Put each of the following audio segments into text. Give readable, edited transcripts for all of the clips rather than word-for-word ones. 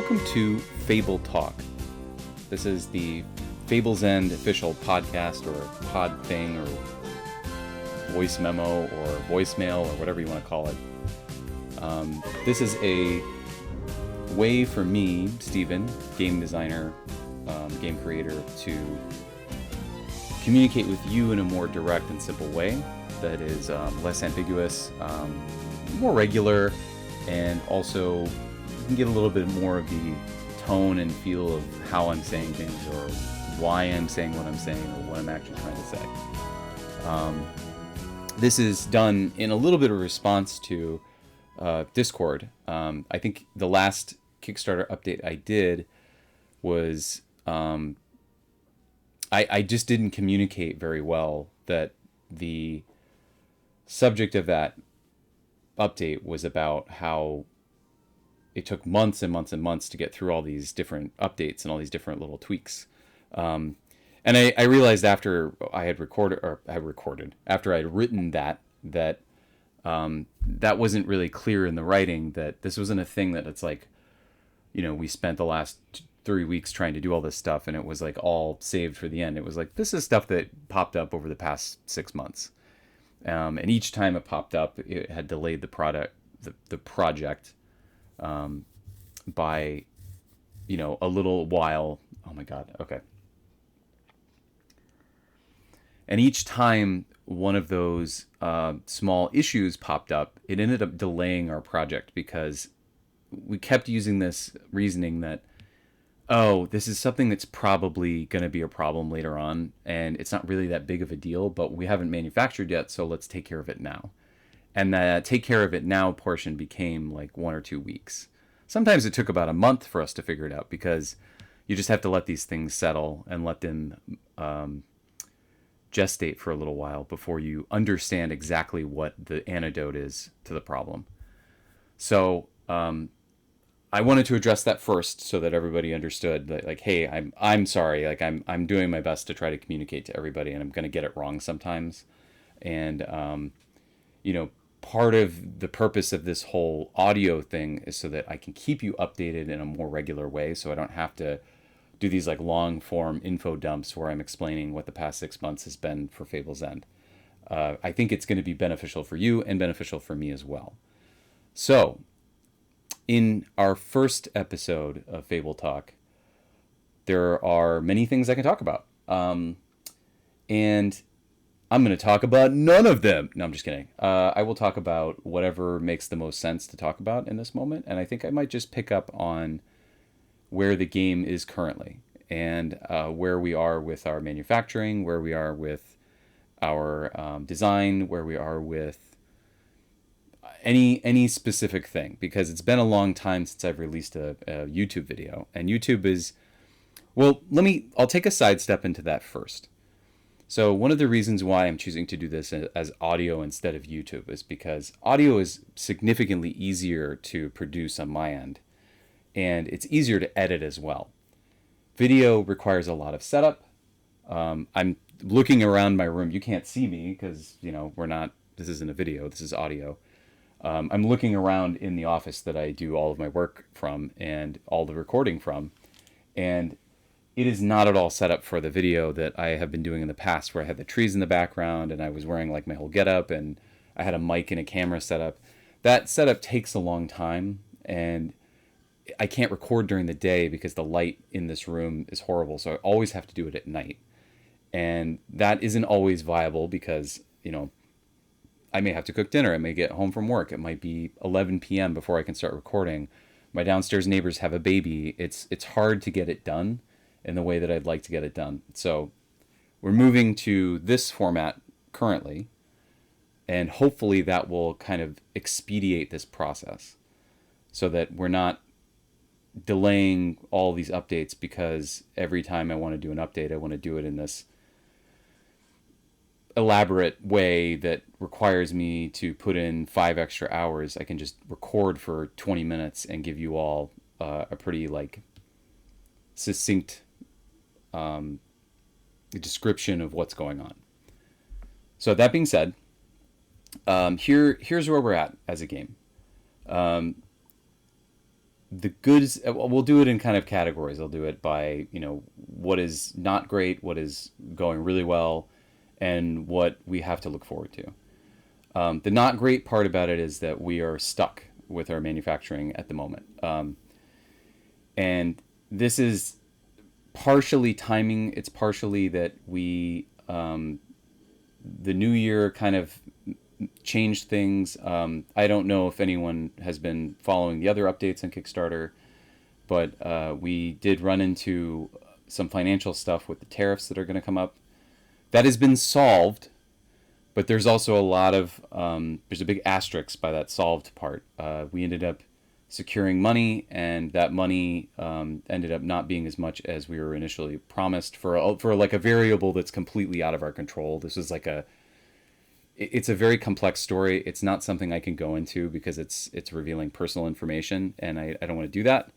welcome to Fable Talk. This is the Fable's End official podcast or pod thing or voice memo or voicemail or whatever you want to call it. This is a way for me, Steven, game designer, game creator, to communicate with you in a more direct and simple way that is less ambiguous, more regular, and also you can get a little bit more of the tone and feel of how I'm saying things or why I'm saying what I'm saying or what I'm actually trying to say. This is done in a little bit of response to Discord. I think the last Kickstarter update I did was I just didn't communicate very well that the subject of that update was about how it took months and months and months to get through all these different updates and all these different little tweaks. And I realized after I had after I had written that wasn't really clear in the writing, that this wasn't a thing that it's like, you know, we spent the last 3 weeks trying to do all this stuff and it was like all saved for the end. It was like, this is stuff that popped up over the past 6 months. And each time it popped up, it had delayed the project by, you know, a little while. Oh my God. Okay. And each time one of those small issues popped up, it ended up delaying our project because we kept using this reasoning that, oh, this is something that's probably going to be a problem later on, and it's not really that big of a deal, but we haven't manufactured yet, so let's take care of it now. And the take care of it now portion became like 1 or 2 weeks. Sometimes it took about a month for us to figure it out because you just have to let these things settle and let them gestate for a little while before you understand exactly what the antidote is to the problem. So I wanted to address that first so that everybody understood that, like, hey, I'm sorry, like I'm doing my best to try to communicate to everybody, and I'm going to get it wrong sometimes. And you know, part of the purpose of this whole audio thing is so that I can keep you updated in a more regular way, so I don't have to do these like long form info dumps where I'm explaining what the past 6 months has been for Fable's End. I think it's going to be beneficial for you and beneficial for me as well. So in our first episode of Fable Talk, there are many things I can talk about. And I'm going to talk about none of them. No, I'm just kidding. I will talk about whatever makes the most sense to talk about in this moment. And I think I might just pick up on where the game is currently and where we are with our manufacturing, where we are with our design, where we are with any specific thing, because it's been a long time since I've released a YouTube video, and YouTube is, well, I'll take a sidestep into that first. So one of the reasons why I'm choosing to do this as audio instead of YouTube is because audio is significantly easier to produce on my end, and it's easier to edit as well. Video requires a lot of setup. I'm looking around my room. You can't see me because, you know, this isn't a video, this is audio. I'm looking around in the office that I do all of my work from and all the recording from, and it is not at all set up for the video that I have been doing in the past, where I had the trees in the background and I was wearing like my whole getup and I had a mic and a camera set up. That setup takes a long time, and I can't record during the day because the light in this room is horrible, so I always have to do it at night. And that isn't always viable because, you know, I may have to cook dinner. I may get home from work. It might be 11 p.m. before I can start recording. My downstairs neighbors have a baby. It's hard to get it done in the way that I'd like to get it done. So we're moving to this format currently, and hopefully that will kind of expedite this process so that we're not delaying all these updates because every time I want to do an update, I want to do it in this elaborate way that requires me to put in 5 extra hours. I can just record for 20 minutes and give you all a pretty like succinct description of what's going on. So that being said, here's where we're at as a game. the goods, we'll do it in kind of categories. I'll do it by, what is not great, what is going really well, and what we have to look forward to. The not great part about it is that we are stuck with our manufacturing at the moment. And this is partially timing. It's partially that the new year kind of changed things. I don't know if anyone has been following the other updates on Kickstarter, but we did run into some financial stuff with the tariffs that are going to come up. That has been solved, but there's also a lot of there's a big asterisk by that solved part. We ended up securing money, and that money ended up not being as much as we were initially promised for like a variable that's completely out of our control. This is like it's a very complex story. It's not something I can go into because it's revealing personal information, and I don't want to do that.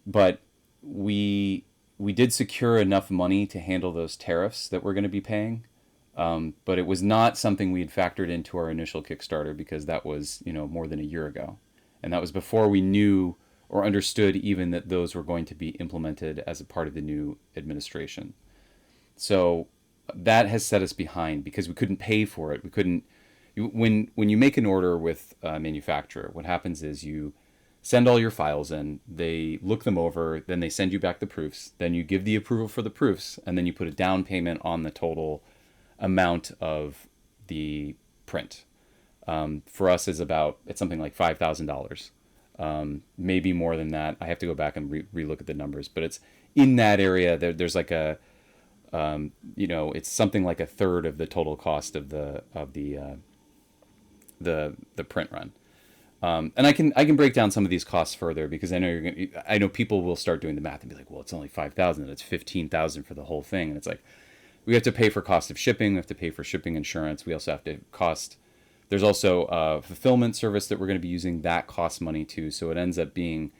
But we did secure enough money to handle those tariffs that we're going to be paying. But it was not something we had factored into our initial Kickstarter because that was, more than a year ago. And that was before we knew or understood even that those were going to be implemented as a part of the new administration. So that has set us behind because we couldn't pay for it. We couldn't. When you make an order with a manufacturer, what happens is you send all your files in, they look them over, then they send you back the proofs, then you give the approval for the proofs, and then you put a down payment on the total amount of the print. For us it's something like $5,000, maybe more than that. I have to go back and relook at the numbers, but it's in that area. There's like it's something like a third of the total cost of the print run. And I can break down some of these costs further because I know people will start doing the math and be like, well, it's only 5,000 and it's 15,000 for the whole thing, and it's like we have to pay for cost of shipping, we have to pay for shipping insurance, we also have to there's also a fulfillment service that we're going to be using that costs money too, so it ends up being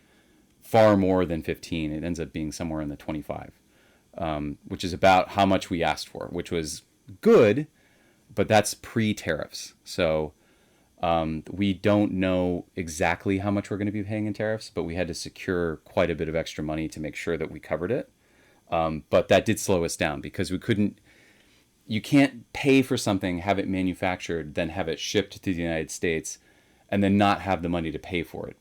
far more than 15. It ends up being somewhere in the 25, which is about how much we asked for, which was good, but that's pre-tariffs. So we don't know exactly how much we're going to be paying in tariffs, but we had to secure quite a bit of extra money to make sure that we covered it. But that did slow us down because you can't pay for something, have it manufactured, then have it shipped to the United States, and then not have the money to pay for it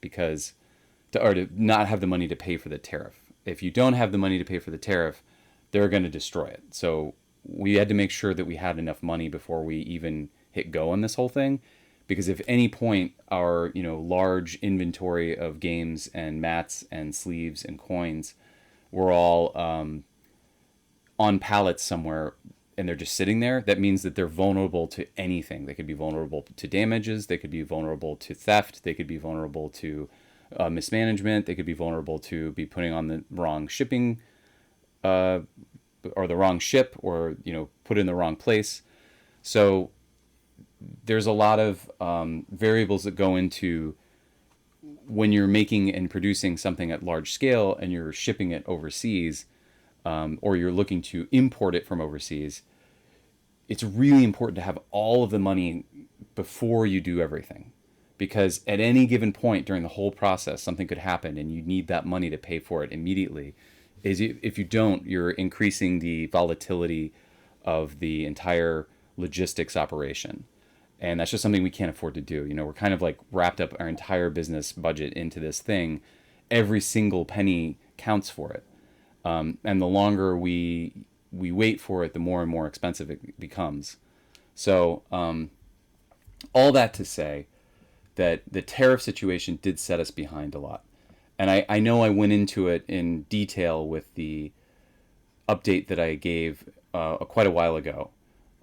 to not have the money to pay for the tariff. If you don't have the money to pay for the tariff, they're going to destroy it. So we had to make sure that we had enough money before we even hit go on this whole thing. Because if any point our large inventory of games and mats and sleeves and coins were all on pallets somewhere and they're just sitting there, that means that they're vulnerable to anything. They could be vulnerable to damages, they could be vulnerable to theft, they could be vulnerable to mismanagement, they could be vulnerable to be putting on the wrong shipping or the wrong ship, or put in the wrong place. So there's a lot of variables that go into when you're making and producing something at large scale and you're shipping it overseas, or you're looking to import it from overseas. It's really important to have all of the money before you do everything, because at any given point during the whole process, something could happen and you need that money to pay for it immediately. If you don't, you're increasing the volatility of the entire logistics operation. And that's just something we can't afford to do. We're kind of like wrapped up our entire business budget into this thing. Every single penny counts for it. And the longer we wait for it, the more and more expensive it becomes. So all that to say that the tariff situation did set us behind a lot. And I know I went into it in detail with the update that I gave quite a while ago.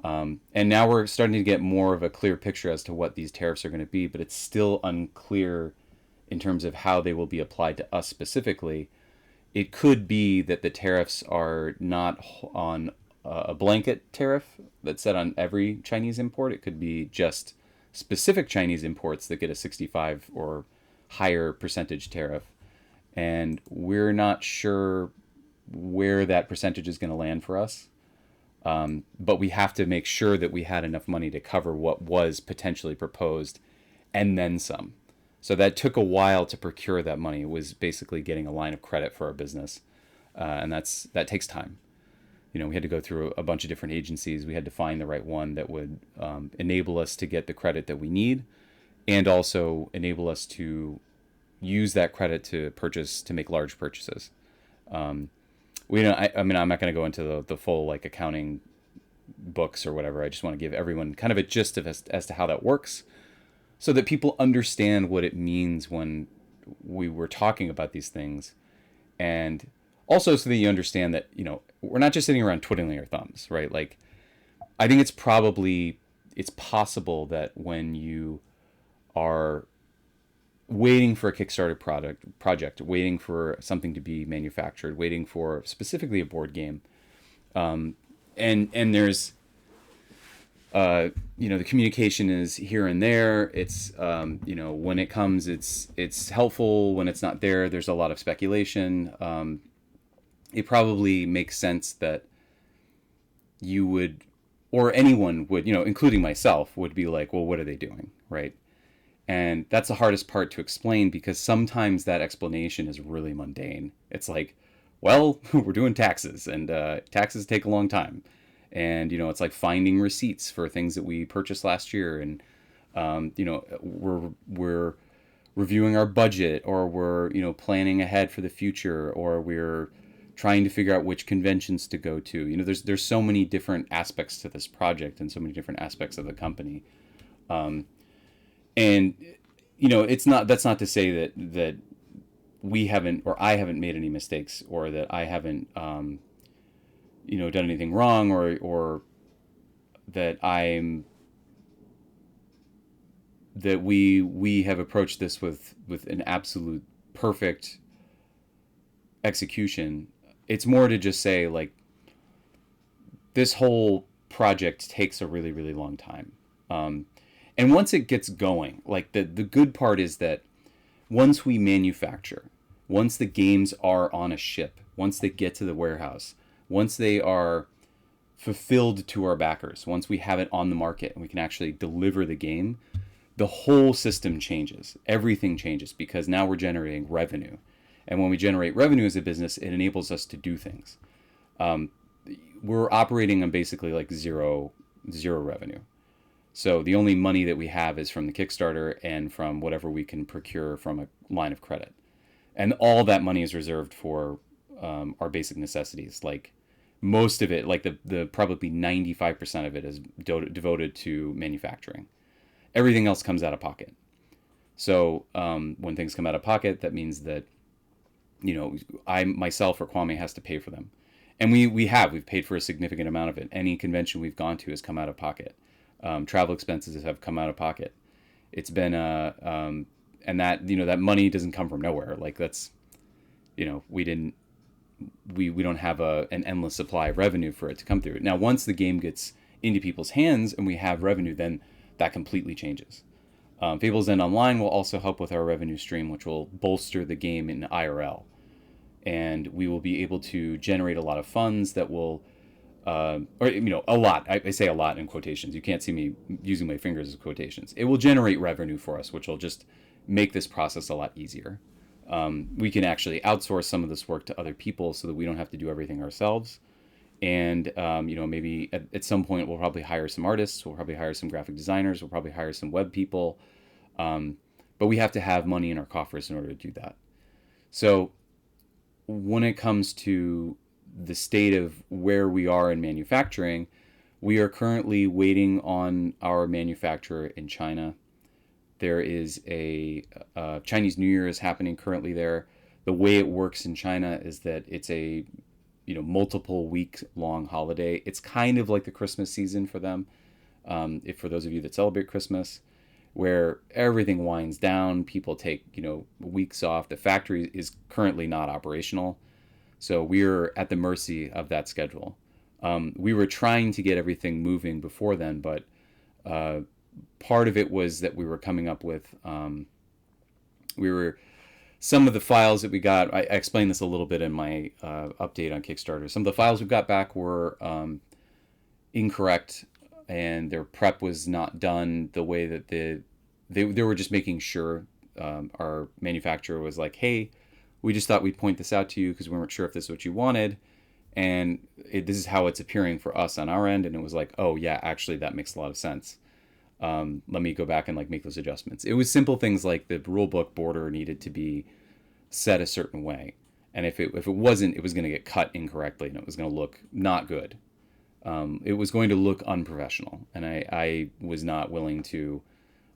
And now we're starting to get more of a clear picture as to what these tariffs are going to be, but it's still unclear in terms of how they will be applied to us specifically. It could be that the tariffs are not on a blanket tariff that's set on every Chinese import. It could be just specific Chinese imports that get a 65 or higher percentage tariff. And we're not sure where that percentage is going to land for us. But we have to make sure that we had enough money to cover what was potentially proposed and then some. So that took a while to procure that money. It was basically getting a line of credit for our business, and that takes time. We had to go through a bunch of different agencies. We had to find the right one that would enable us to get the credit that we need, and also enable us to use that credit to make large purchases. We don't. I mean, I'm not going to go into the full like accounting books or whatever. I just want to give everyone kind of a gist of as to how that works, so that people understand what it means when we were talking about these things, and also so that you understand that we're not just sitting around twiddling our thumbs, right? Like, I think it's possible that when you are waiting for a Kickstarter project, waiting for something to be manufactured, waiting for specifically a board game, and there's the communication is here and there. It's when it comes, it's helpful. When it's not there, there's a lot of speculation. It probably makes sense that you would, or anyone would, including myself, would be like, well, what are they doing, right? And that's the hardest part to explain, because sometimes that explanation is really mundane. It's like, well, we're doing taxes, and taxes take a long time. And, it's like finding receipts for things that we purchased last year. And, we're reviewing our budget, or we're, planning ahead for the future, or we're trying to figure out which conventions to go to. There's so many different aspects to this project, and so many different aspects of the company. And that's not to say that we haven't, or I haven't made any mistakes, or that I haven't done anything wrong, or that we have approached this with an absolute perfect execution. It's more to just say, like, this whole project takes a really, really long time. And once it gets going, like, the good part is that once we manufacture, once the games are on a ship, once they get to the warehouse, once they are fulfilled to our backers, once we have it on the market and we can actually deliver the game, the whole system changes. Everything changes, because now we're generating revenue. And when we generate revenue as a business, it enables us to do things. We're operating on basically like zero revenue. So the only money that we have is from the Kickstarter and from whatever we can procure from a line of credit. And all that money is reserved for our basic necessities. Like, most of it, like the probably 95% of it, is devoted to manufacturing. Everything else comes out of pocket. So when things come out of pocket, that means that, I myself or Kwame has to pay for them. And we've paid for a significant amount of it. Any convention we've gone to has come out of pocket. Travel expenses have come out of pocket. It's been and that money doesn't come from nowhere. Like, that's, we don't have an endless supply of revenue for it to come through. Now, once the game gets into people's hands and we have revenue, then that completely changes. Fables End Online will also help with our revenue stream, which will bolster the game in IRL. And we will be able to generate a lot of funds that will, a lot. I say a lot in quotations. You can't see me using my fingers as quotations. It will generate revenue for us, which will just make this process a lot easier. We can actually outsource some of this work to other people so that we don't have to do everything ourselves. And, maybe at some point we'll probably hire some artists, we'll probably hire some graphic designers, we'll probably hire some web people. But we have to have money in our coffers in order to do that. So when it comes to the state of where we are in manufacturing, we are currently waiting on our manufacturer in China. There is a Chinese New Year is happening currently there. The way it works in China is that it's a multiple week long holiday. It's kind of like the Christmas season for them. If for those of you that celebrate Christmas, where everything winds down, people take weeks off. The factory is currently not operational, so we're at the mercy of that schedule. We were trying to get everything moving before then, but part of it was that we were coming up with some of the files that we got. I explained this a little bit in my update on Kickstarter. Some of the files we got back were incorrect, and their prep was not done the way that they were just making sure our manufacturer was like, hey, we just thought we'd point this out to you because we weren't sure if this is what you wanted. And this is how it's appearing for us on our end. And it was like, oh, yeah, actually, that makes a lot of sense. Let me go back and like make those adjustments. It was simple things like the rule book border needed to be set a certain way. And if it wasn't, it was going to get cut incorrectly and it was going to look not good. It was going to look unprofessional. And I was not willing to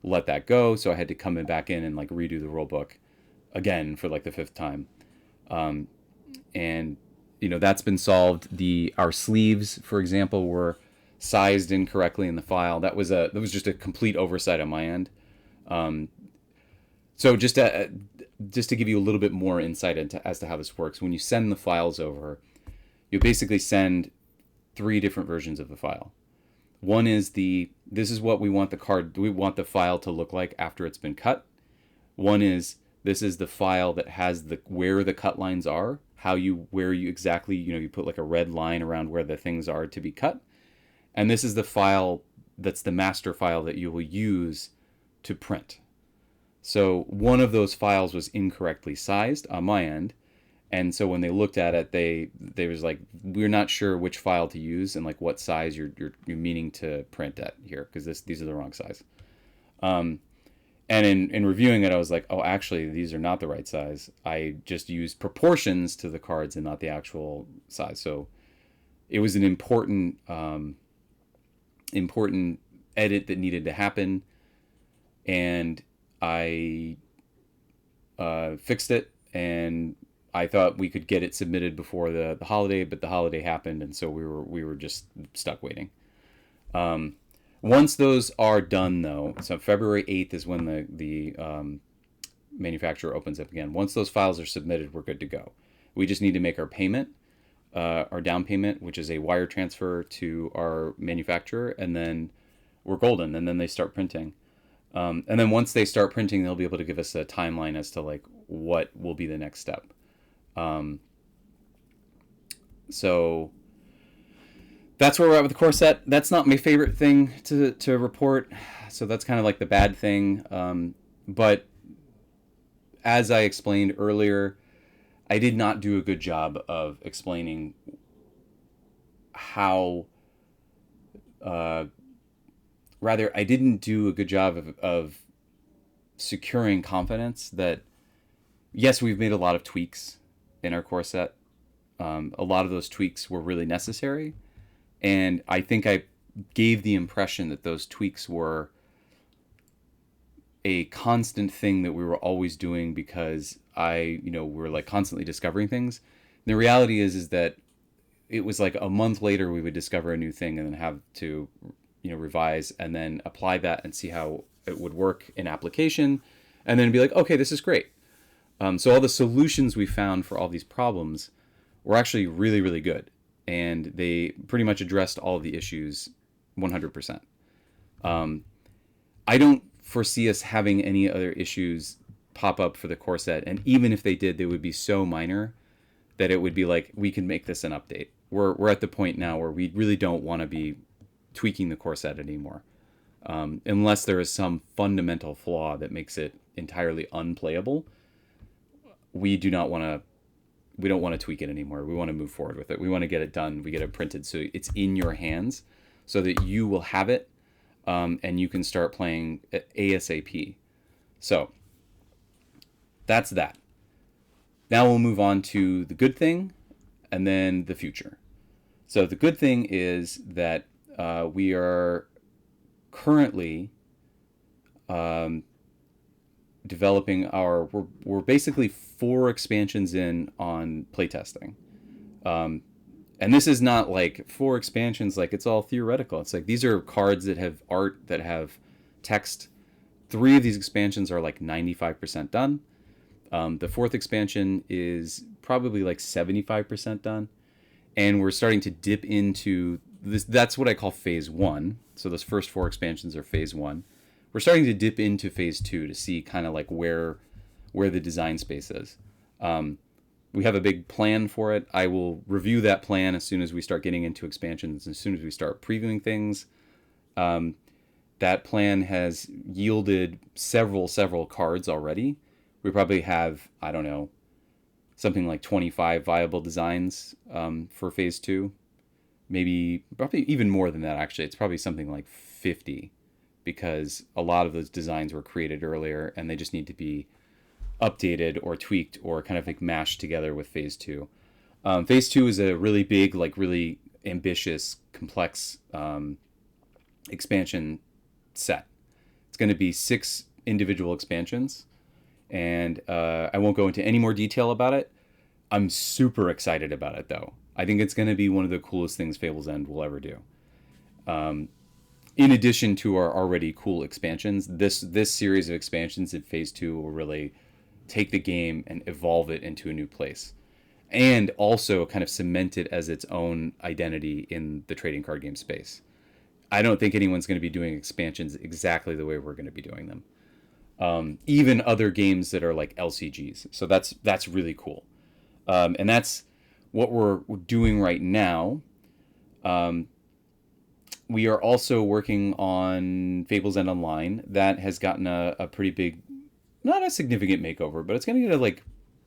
let that go. So I had to come back in and like redo the rule book again for like the fifth time. And that's been solved. Our sleeves, for example, were sized incorrectly in the file. That was just a complete oversight on my end. So just to give you a little bit more insight as to how this works, when you send the files over, you basically send 3 different versions of the file. One is this is what we want the file to look like after it's been cut. One is this is the file that has where the cut lines are, where you exactly, you put like a red line around where the things are to be cut. And this is the file that's the master file that you will use to print. So one of those files was incorrectly sized on my end. And so when they looked at it, they was like, we're not sure which file to use and like what size you're meaning to print at here, because these are the wrong size. And in reviewing it, I was like, oh, actually, these are not the right size. I just used proportions to the cards and not the actual size. So it was an important edit that needed to happen. And I fixed it, and I thought we could get it submitted before the holiday, but the holiday happened, and so we were just stuck waiting. Once those are done, though, so February 8th is when the manufacturer opens up again. Once those files are submitted, we're good to go. We just need to make our payment, our down payment, which is a wire transfer to our manufacturer, and then we're golden, and then they start printing. And then once they start printing, they'll be able to give us a timeline as to like what will be the next step. So that's where we're at with the core set. That's not my favorite thing to report. So that's kind of like the bad thing. But as I explained earlier, I did not do a good job of explaining how, rather, I didn't do a good job of securing confidence that, yes, we've made a lot of tweaks in our core set. A lot of those tweaks were really necessary. And I think I gave the impression that those tweaks were a constant thing that we were always doing because we're like constantly discovering things. And the reality is that it was like a month later we would discover a new thing and then have to, revise and then apply that and see how it would work in application, and then be like, okay, this is great. So all the solutions we found for all these problems were actually really, really good. And they pretty much addressed all of the issues 100%. I don't foresee us having any other issues pop up for the core set. And even if they did, they would be so minor that it would be like, we can make this an update. We're at the point now where we really don't want to be tweaking the core set anymore. Unless there is some fundamental flaw that makes it entirely unplayable. We don't want to tweak it anymore. We want to move forward with it. We want to get it done. We get it printed so it's in your hands so that you will have it, and you can start playing ASAP. So that's that. Now we'll move on to the good thing and then the future. So the good thing is that we are currently developing we're basically 4 expansions in on playtesting. And this is not like 4 expansions like it's all theoretical. It's like these are cards that have art, that have text. 3 of these expansions are like 95% done. The 4th expansion is probably like 75% done. And we're starting to dip into this. That's what I call phase 1. So those first 4 expansions are phase 1. We're starting to dip into phase 2 to see kind of like where the design space is. We have a big plan for it. I will review that plan as soon as we start getting into expansions, as soon as we start previewing things. That plan has yielded several cards already. We probably have, I don't know, something like 25 viable designs for phase two. Maybe, probably even more than that, actually. It's probably something like 50 because a lot of those designs were created earlier and they just need to be updated or tweaked or kind of like mashed together with phase two. Phase two is a really big, like really ambitious, complex expansion set. It's going to be 6 individual expansions, and I won't go into any more detail about it. I'm super excited about it, though. I think it's going to be one of the coolest things Fable's End will ever do. In addition to our already cool expansions, this series of expansions in Phase 2 will really take the game and evolve it into a new place. And also kind of cement it as its own identity in the trading card game space. I don't think anyone's going to be doing expansions exactly the way we're going to be doing them. Even other games that are like LCGs. So that's really cool. And that's what we're doing right now. We are also working on Fable's End Online. That has gotten a pretty big, not a significant makeover, but it's going to get a like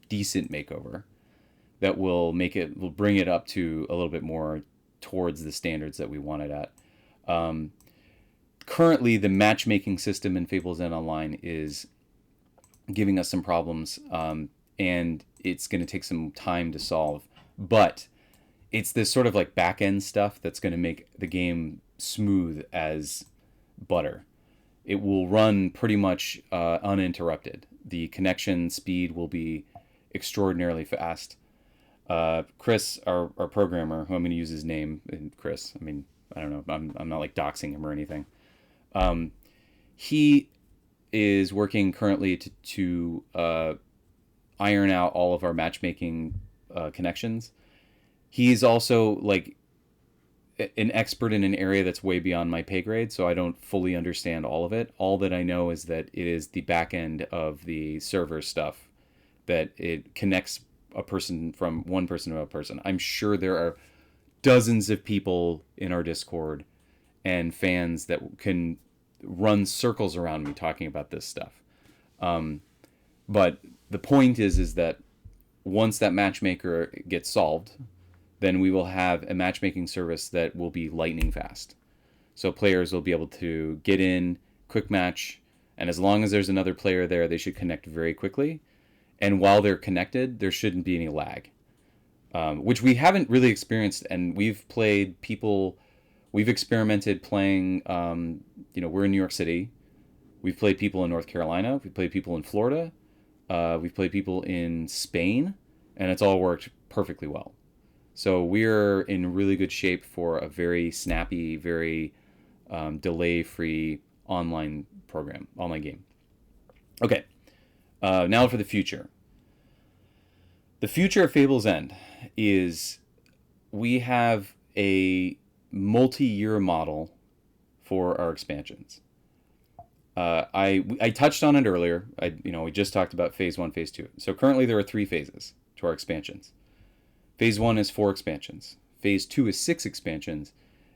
decent makeover that will bring it up to a little bit more towards the standards that we want it at. Currently, the matchmaking system in Fable's End Online is giving us some problems, and it's going to take some time to solve. But it's this sort of like back end stuff that's going to make the game smooth as butter. It will run pretty much uninterrupted. The connection speed will be extraordinarily fast. Chris, our programmer, who I'm going to use his name, and Chris, I mean, I don't know, I'm not like doxing him or anything. He is working currently to iron out all of our matchmaking connections. He's also like an expert in an area that's way beyond my pay grade, so I don't fully understand all of it. All that I know is that it is the back end of the server stuff that it connects a person from one person to a person. I'm sure there are dozens of people in our Discord and fans that can run circles around me talking about this stuff. But the point is that once that matchmaker gets solved, then we will have a matchmaking service that will be lightning fast. So players will be able to get in, quick match, and as long as there's another player there, they should connect very quickly. And while they're connected, there shouldn't be any lag, which we haven't really experienced. And we've experimented playing, we're in New York City. We've played people in North Carolina. We've played people in Florida. We've played people in Spain, and it's all worked perfectly well. So we're in really good shape for a very snappy, very delay-free online game. Okay, now for the future. The future of Fable's End is we have a multi-year model for our expansions. I touched on it earlier. We just talked about phase 1, phase 2. So currently there are 3 phases to our expansions. Phase 1 is 4 expansions. Phase 2 is 6 expansions.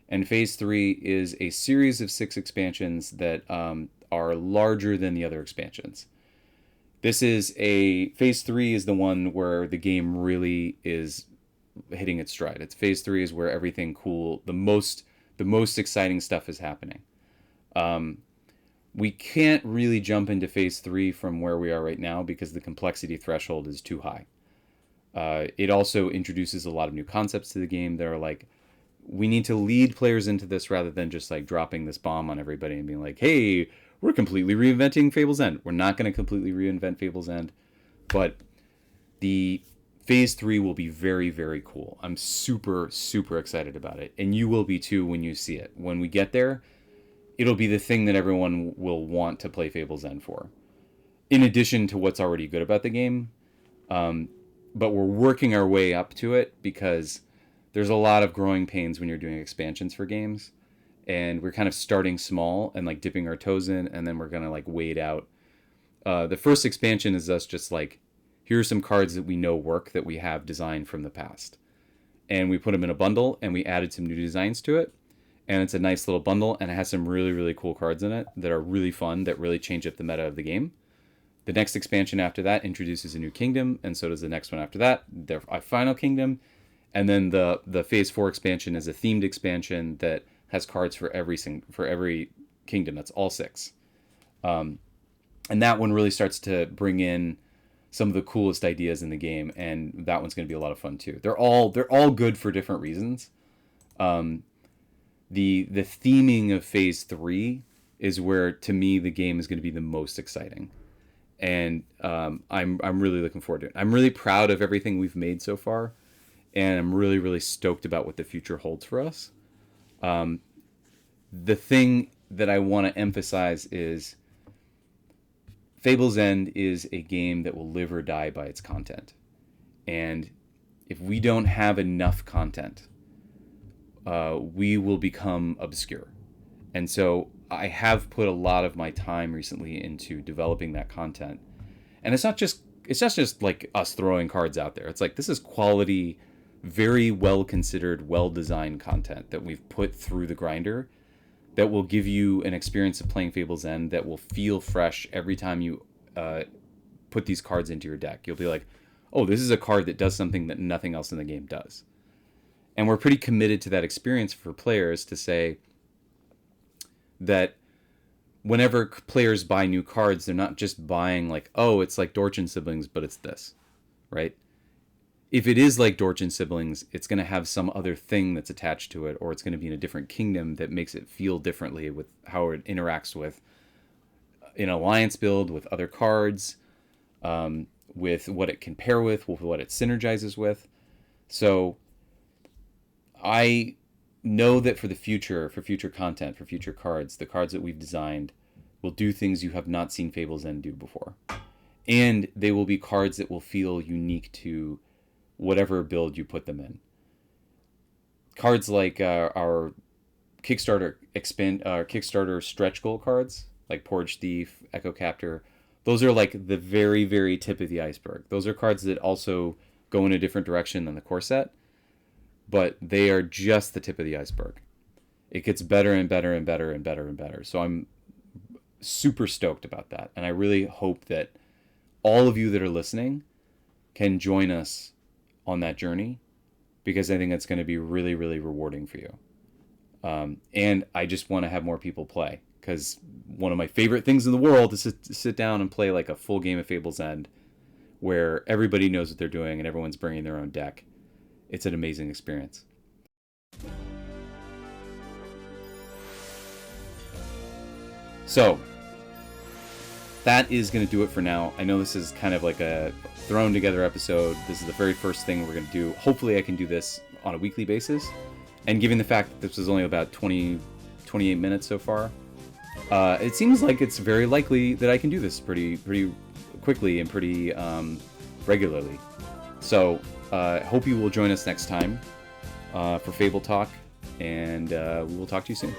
And phase 3 is a series of 6 expansions that are larger than the other expansions. Phase 3 is the one where the game really is hitting its stride. Phase 3 is where everything cool, the most exciting stuff is happening. We can't really jump into phase 3 from where we are right now because the complexity threshold is too high. It also introduces a lot of new concepts to the game that are like, we need to lead players into this rather than just like dropping this bomb on everybody and being like, hey, we're completely reinventing Fable's End. We're not going to completely reinvent Fable's End, but the phase 3 will be very, very cool. I'm super, super excited about it. And you will be too when you see it. When we get there, it'll be the thing that everyone will want to play Fable's End for. In addition to what's already good about the game, but we're working our way up to it because there's a lot of growing pains when you're doing expansions for games. And we're kind of starting small and like dipping our toes in, and then we're going to like wade out. The first expansion is us just like, here are some cards that we know work that we have designed from the past. And we put them in a bundle and we added some new designs to it. and it's a nice little bundle, and it has some really, really cool cards in it that are really fun, that really change up the meta of the game. The next expansion after that introduces a new kingdom, and so does the next one after that, their final kingdom. And then the Phase 4 expansion is a themed expansion that has cards for every kingdom. That's all 6. And that one really starts to bring in some of the coolest ideas in the game, and that one's going to be a lot of fun too. They're all good for different reasons. The theming of Phase 3 is where, to me, the game is going to be the most exciting, and I'm really looking forward to it. I'm really proud of everything we've made so far, and I'm really, really stoked about what the future holds for us. The thing that I want to emphasize is Fable's End is a game that will live or die by its content. And if we don't have enough content, we will become obscure. And so I have put a lot of my time recently into developing that content. And it's not just like us throwing cards out there. It's like, this is quality, very well considered, well designed content that we've put through the grinder that will give you an experience of playing Fable's End that will feel fresh every time you put these cards into your deck. You'll be like, oh, this is a card that does something that nothing else in the game does. And we're pretty committed to that experience for players, to say that whenever players buy new cards, they're not just buying like, oh, it's like Dorchin Siblings, but it's this, right? If it is like Dorchin Siblings, it's going to have some other thing that's attached to it, or it's going to be in a different kingdom that makes it feel differently with how it interacts with an alliance build, with other cards, with what it can pair with what it synergizes with. So I know that for the future, for future content, for future cards, the cards that we've designed will do things you have not seen Fable's End do before. And they will be cards that will feel unique to whatever build you put them in. Cards like our Kickstarter Kickstarter stretch goal cards, like Porridge Thief, Echo Captor, those are like the very, very tip of the iceberg. Those are cards that also go in a different direction than the core set, but they are just the tip of the iceberg. It gets better and better and better and better and better. So I'm super stoked about that. And I really hope that all of you that are listening can join us on that journey, because I think it's going to be really, really rewarding for you. And I just want to have more people play, because one of my favorite things in the world is to sit down and play like a full game of Fable's End where everybody knows what they're doing and everyone's bringing their own deck. It's an amazing experience. So that is going to do it for now. I know this is kind of like a thrown together episode. This is the very first thing we're going to do. Hopefully I can do this on a weekly basis. And given the fact that this was only about 28 minutes so far, it seems like it's very likely that I can do this pretty quickly and pretty regularly. So hope you will join us next time for Fable Talk, and we will talk to you soon.